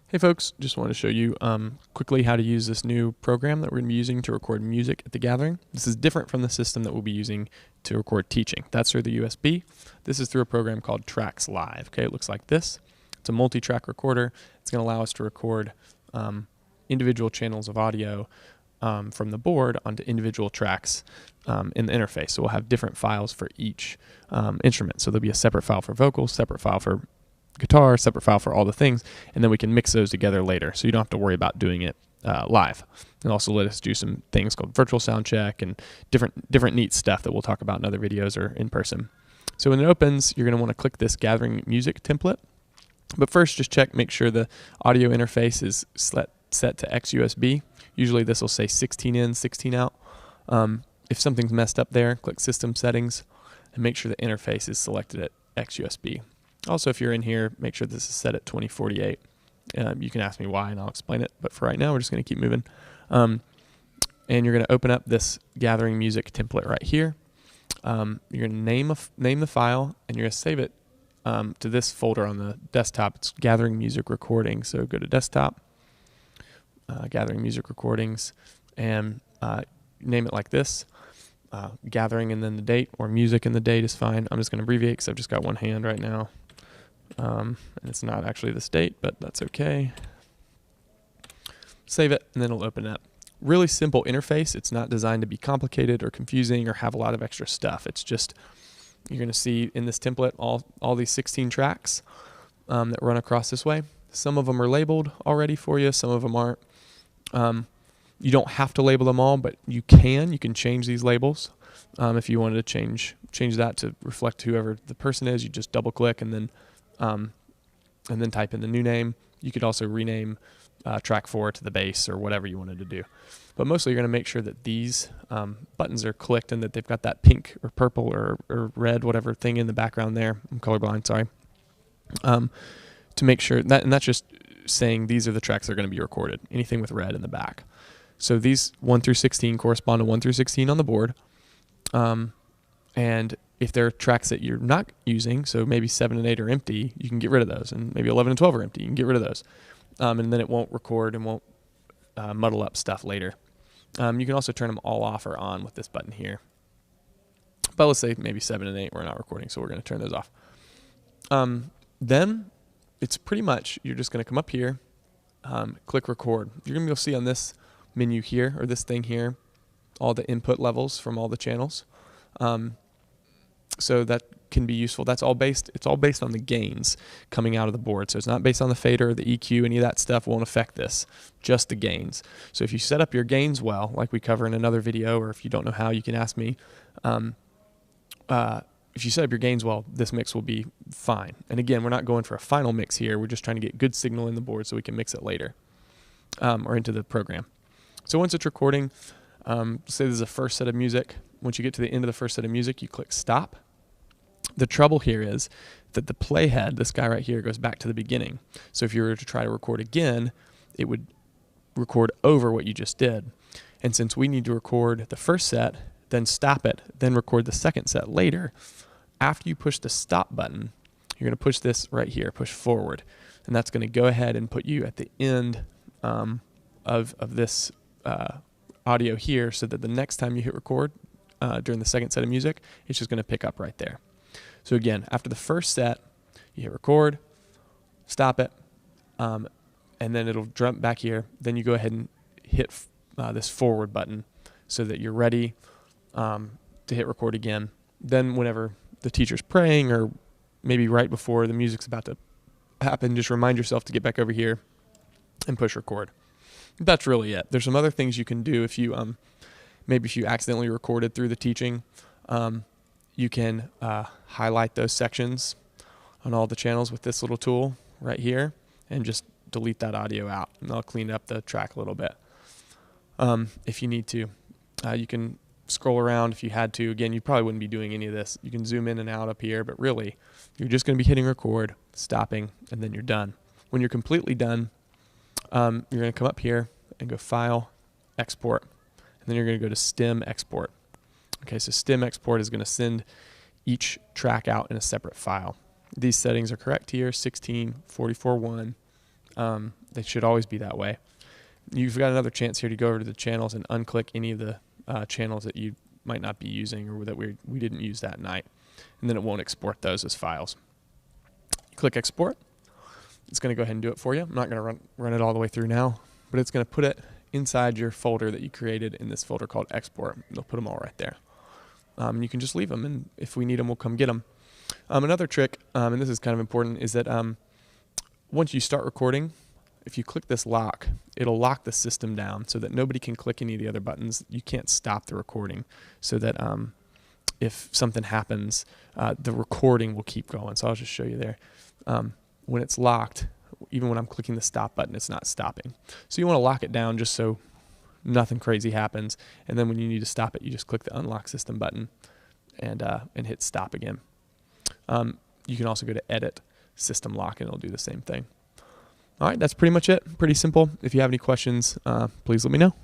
Hey folks, just wanted to show you quickly how to use this new program that we're going to be using to record music at the gathering. This is different from the system that we'll be using to record teaching. That's through the USB. This is through a program called Tracks Live. Okay, it looks like this. It's a multi-track recorder. It's going to allow us to record individual channels of audio from the board onto individual tracks in the interface. So we'll have different files for each instrument. So there'll be a separate file for vocals, separate file for guitar, separate file for all the things, and then we can mix those together later, so you don't have to worry about doing it live. And also let us do some things called virtual sound check and different neat stuff that we'll talk about in other videos or in person. So when it opens, you're going to want to click this gathering music template, but first just make sure the audio interface is set to XUSB. Usually this will say 16 in, 16 out. If something's messed up there, click system settings and make sure the interface is selected at XUSB. Also, if you're in here, make sure this is set at 2048. You can ask me why, and I'll explain it. But for right now, we're just going to keep moving. And you're going to open up this gathering music template right here. You're going to name the file, and you're going to save it to this folder on the desktop. It's gathering music recordings. So go to desktop, gathering music recordings, and name it like this. Gathering and then the date, or music and the date is fine. I'm just going to abbreviate because I've just got one hand right now. And it's not actually this date, but that's okay. Save it, and then it'll open up. Really simple interface. It's not designed to be complicated or confusing or have a lot of extra stuff. It's just, you're going to see in this template all these 16 tracks that run across this way. Some of them are labeled already for you. Some of them aren't. You don't have to label them all, but you can. You can change these labels. If you wanted to change that to reflect whoever the person is, you just double click and then type in the new name. You could also rename track 4 to the bass or whatever you wanted to do. But mostly you're going to make sure that these buttons are clicked and that they've got that pink or purple or red, whatever thing in the background there. I'm colorblind, sorry. To make sure that, and that's just saying these are the tracks that are going to be recorded, anything with red in the back. So these 1 through 16 correspond to 1 through 16 on the board. And if there are tracks that you're not using, so maybe 7 and 8 are empty, you can get rid of those. And maybe 11 and 12 are empty, you can get rid of those. And then it won't record and won't muddle up stuff later. You can also turn them all off or on with this button here. But let's say maybe 7 and 8 we're not recording, so we're going to turn those off. Then it's pretty much, you're just going to come up here, click record. You're going to be able to see on this menu here, or this thing here, all the input levels from all the channels. So that can be useful. It's all based on the gains coming out of the board. So it's not based on the fader or the EQ. Any of that stuff won't affect this, just the gains. So if you set up your gains well, like we cover in another video, or if you don't know how, you can ask me. If you set up your gains well, this mix will be fine. And again, we're not going for a final mix here. We're just trying to get good signal in the board so we can mix it later, or into the program. So once it's recording, say there's a first set of music. Once you get to the end of the first set of music, you click stop. The trouble here is that the playhead, this guy right here, goes back to the beginning. So if you were to try to record again, it would record over what you just did. And since we need to record the first set, then stop it, then record the second set later, after you push the stop button, you're going to push this right here, push forward. And that's going to go ahead and put you at the end of this audio here, so that the next time you hit record during the second set of music, it's just going to pick up right there. So again, after the first set, you hit record, stop it, and then it'll jump back here. Then you go ahead and hit this forward button so that you're ready to hit record again. Then whenever the teacher's praying, or maybe right before the music's about to happen, just remind yourself to get back over here and push record. That's really it. There's some other things you can do if you maybe if you accidentally recorded through the teaching. You can highlight those sections on all the channels with this little tool right here and just delete that audio out, and I'll clean up the track a little bit. If you need to, you can scroll around if you had to. Again, you probably wouldn't be doing any of this. You can zoom in and out up here, but really you're just going to be hitting record, stopping, and then you're done. When you're completely done, you're going to come up here and go File, Export, and then you're going to go to Stem Export. Okay, so Stem Export is going to send each track out in a separate file. These settings are correct here, 16, 44.1, They should always be that way. You've got another chance here to go over to the channels and unclick any of the channels that you might not be using or that we didn't use that night. And then it won't export those as files. Click export. It's going to go ahead and do it for you. I'm not going to run it all the way through now, but it's going to put it inside your folder that you created in this folder called export. They'll put them all right there. You can just leave them, and if we need them, we'll come get them. Another trick, and this is kind of important, is that once you start recording, if you click this lock, it'll lock the system down so that nobody can click any of the other buttons. You can't stop the recording, so that if something happens, the recording will keep going. So I'll just show you there. When it's locked, even when I'm clicking the stop button, it's not stopping. So you want to lock it down just so nothing crazy happens. And then when you need to stop it, you just click the unlock system button and hit stop again. You can also go to edit system lock and it'll do the same thing. All right, that's pretty much it. Pretty simple. If you have any questions, please let me know.